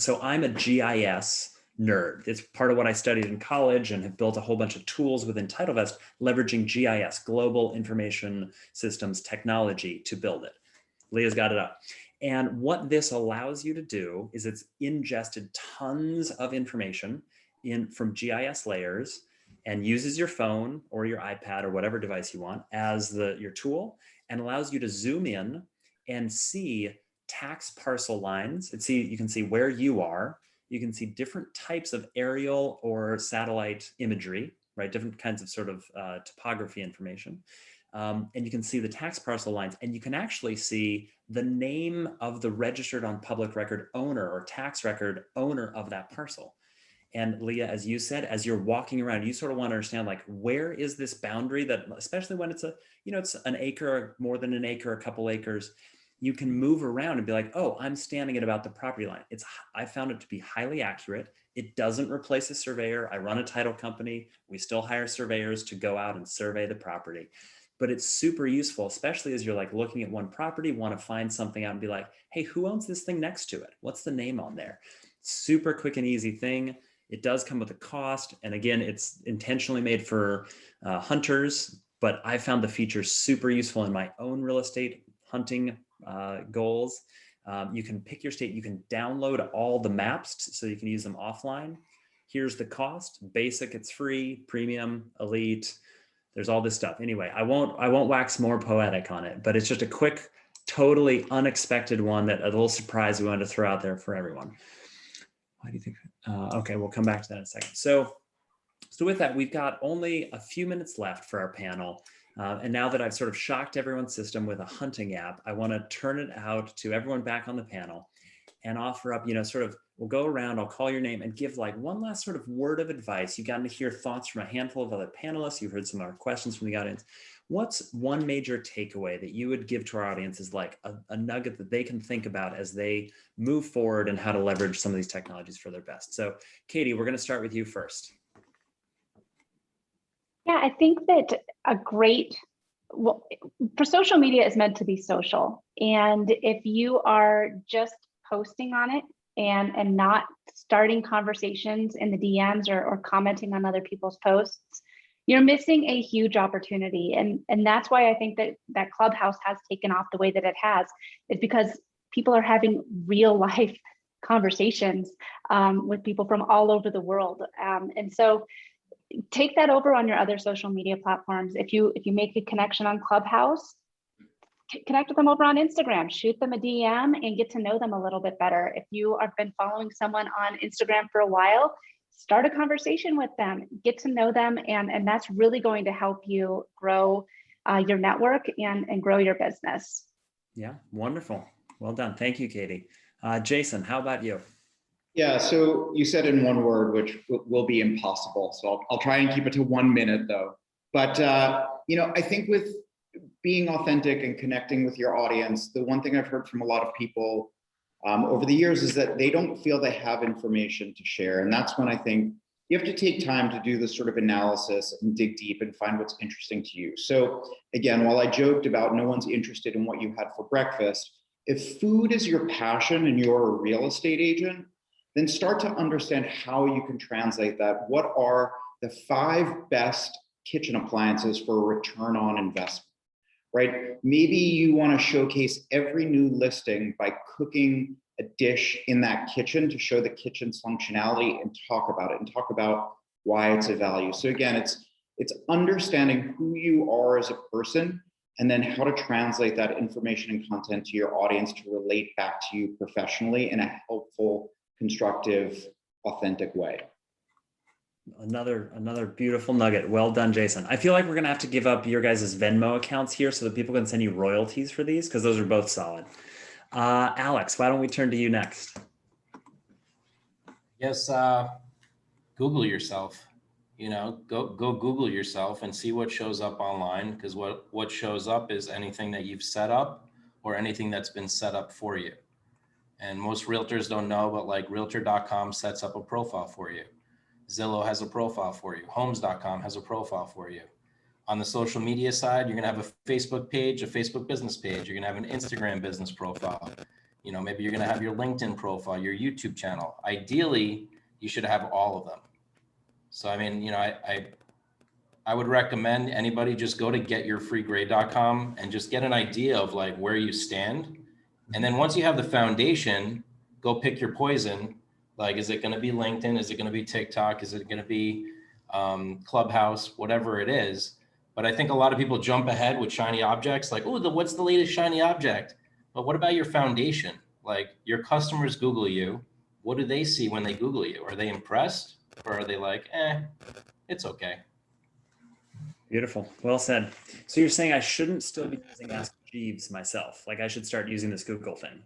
so I'm a GIS nerd. It's part of what I studied in college and have built a whole bunch of tools within TitleVest, leveraging GIS, Global Information Systems Technology, to build it. Leah's got it up. And what this allows you to do is it's ingested tons of information from GIS layers and uses your phone or your iPad or whatever device you want as your tool, and allows you to zoom in and see tax parcel lines. You can see where you are. You can see different types of aerial or satellite imagery, right? Different kinds of sort of topography information. And you can see the tax parcel lines, and you can actually see the name of the registered on public record owner or tax record owner of that parcel. And Leah, as you said, as you're walking around, you sort of want to understand, like, where is this boundary that, especially when it's it's an acre, or more than an acre, a couple acres, you can move around and be like, oh, I'm standing at about the property line. I found it to be highly accurate. It doesn't replace a surveyor. I run a title company. We still hire surveyors to go out and survey the property. But it's super useful, especially as you're like looking at one property, want to find something out and be like, hey, who owns this thing next to it? What's the name on there? Super quick and easy thing. It does come with a cost. And again, it's intentionally made for hunters, but I found the feature super useful in my own real estate hunting goals. You can pick your state. You can download all the maps so you can use them offline. Here's the cost: basic, it's free; premium, elite. There's all this stuff. Anyway, I won't wax more poetic on it, but it's just a quick, totally unexpected one that a little surprise we wanted to throw out there for everyone. Why do you think? Okay, we'll come back to that in a second. So with that, we've got only a few minutes left for our panel. And now that I've sort of shocked everyone's system with a hunting app, I want to turn it out to everyone back on the panel and offer up, we'll go around, I'll call your name and give like one last sort of word of advice. You've gotten to hear thoughts from a handful of other panelists. You've heard some of our questions from the audience. What's one major takeaway that you would give to our audience as like a nugget that they can think about as they move forward and how to leverage some of these technologies for their best? So Katie, we're going to start with you first. Yeah, I think that for social media is meant to be social. And if you are just posting on it and not starting conversations in the DMs or commenting on other people's posts, you're missing a huge opportunity. And that's why I think that Clubhouse has taken off the way that it has, is because people are having real life conversations with people from all over the world. And so take that over on your other social media platforms. If you make a connection on Clubhouse, connect with them over on Instagram, shoot them a DM and get to know them a little bit better. If you have been following someone on Instagram for a while, start a conversation with them, get to know them, and that's really going to help you grow your network and grow your business. Yeah, wonderful. Well done. Thank you, Katie. Jason, how about you? Yeah, so you said in one word, which will be impossible. So I'll try and keep it to 1 minute though. But, I think with being authentic and connecting with your audience, the one thing I've heard from a lot of people over the years is that they don't feel they have information to share. And that's when I think you have to take time to do this sort of analysis and dig deep and find what's interesting to you. So again, while I joked about no one's interested in what you had for breakfast, if food is your passion and you're a real estate agent, then start to understand how you can translate that. What are the 5 best kitchen appliances for a return on investment, right? Maybe you want to showcase every new listing by cooking a dish in that kitchen to show the kitchen's functionality and talk about it and talk about why it's a value. So again, it's understanding who you are as a person and then how to translate that information and content to your audience to relate back to you professionally in a helpful, constructive, authentic way. Another beautiful nugget. Well done, Jason. I feel like we're gonna have to give up your guys' Venmo accounts here so that people can send you royalties for these, because those are both solid. Alex, why don't we turn to you next? Yes, Google yourself. You know, go Google yourself and see what shows up online, because what shows up is anything that you've set up or anything that's been set up for you. And most realtors don't know, but like realtor.com sets up a profile for you. Zillow has a profile for you. Homes.com has a profile for you. On the social media side, you're going to have a Facebook page, a Facebook business page. You're going to have an Instagram business profile. You know, maybe you're going to have your LinkedIn profile, your YouTube channel. Ideally, you should have all of them. So, I mean, you know, I would recommend anybody just go to getyourfreegrade.com and just get an idea of like where you stand. And then once you have the foundation, go pick your poison. Like, is it going to be LinkedIn? Is it going to be TikTok? Is it going to be Clubhouse? Whatever it is. But I think a lot of people jump ahead with shiny objects like, oh, what's the latest shiny object? But what about your foundation? Like, your customers Google you. What do they see when they Google you? Are they impressed? Or are they like, it's okay? Beautiful. Well said. So you're saying I shouldn't still be using Ask Jeeves myself? Like I should start using this Google thing?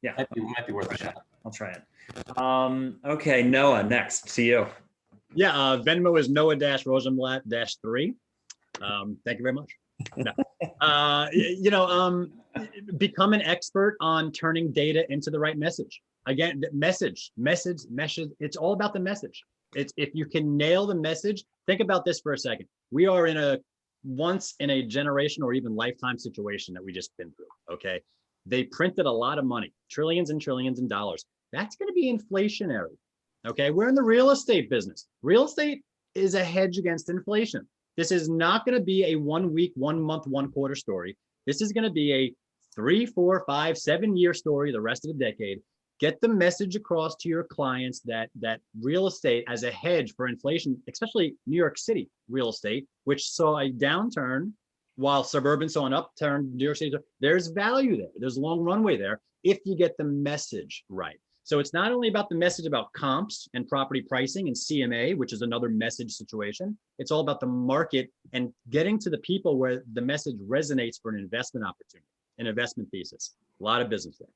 Yeah. Might be worth a shot. I'll try it. Okay, Noah, next to you. Yeah, Venmo is Noah-Rosenblatt-3. Thank you very much. No. Become an expert on turning data into the right message. Again, message. It's all about the message. It's if you can nail the message. Think about this for a second. We are in a once in a generation or even lifetime situation that we just been through. Okay, they printed a lot of money, trillions and trillions of dollars. That's going to be inflationary. Okay, we're in the real estate business. Real estate is a hedge against inflation. This is not going to be a 1 week, 1 month, 1 quarter story. This is going to be a 3, 4, 5, 7 year story the rest of the decade. Get the message across to your clients that real estate as a hedge for inflation, especially New York City real estate, which saw a downturn while suburban saw an upturn. New York City, there's value there. There's a long runway there if you get the message right. So it's not only about the message about comps and property pricing and CMA, which is another message situation. It's all about the market and getting to the people where the message resonates for an investment opportunity, an investment thesis. A lot of business there.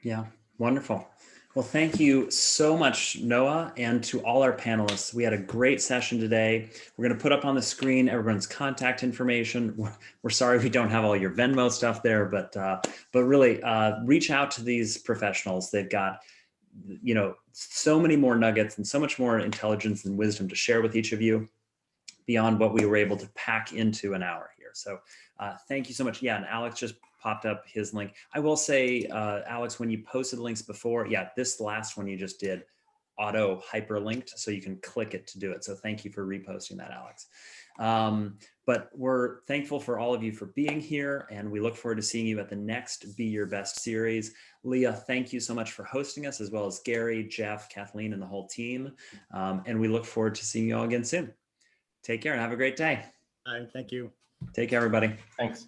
Yeah, wonderful. Well, thank you so much, Noah, and to all our panelists. We had a great session today. We're going to put up on the screen everyone's contact information. We're sorry we don't have all your Venmo stuff there, but really reach out to these professionals. They've got, you know, so many more nuggets and so much more intelligence and wisdom to share with each of you beyond what we were able to pack into an hour here. So thank you so much. Yeah, and Alex just popped up his link. I will say, Alex, when you posted links before, yeah, this last one you just did auto hyperlinked, so you can click it to do it. So thank you for reposting that, Alex. But we're thankful for all of you for being here, and we look forward to seeing you at the next Be Your Best series. Leah, thank you so much for hosting us, as well as Gary, Jeff, Kathleen, and the whole team. And we look forward to seeing you all again soon. Take care and have a great day. All right, thank you. Take care, everybody. Thanks.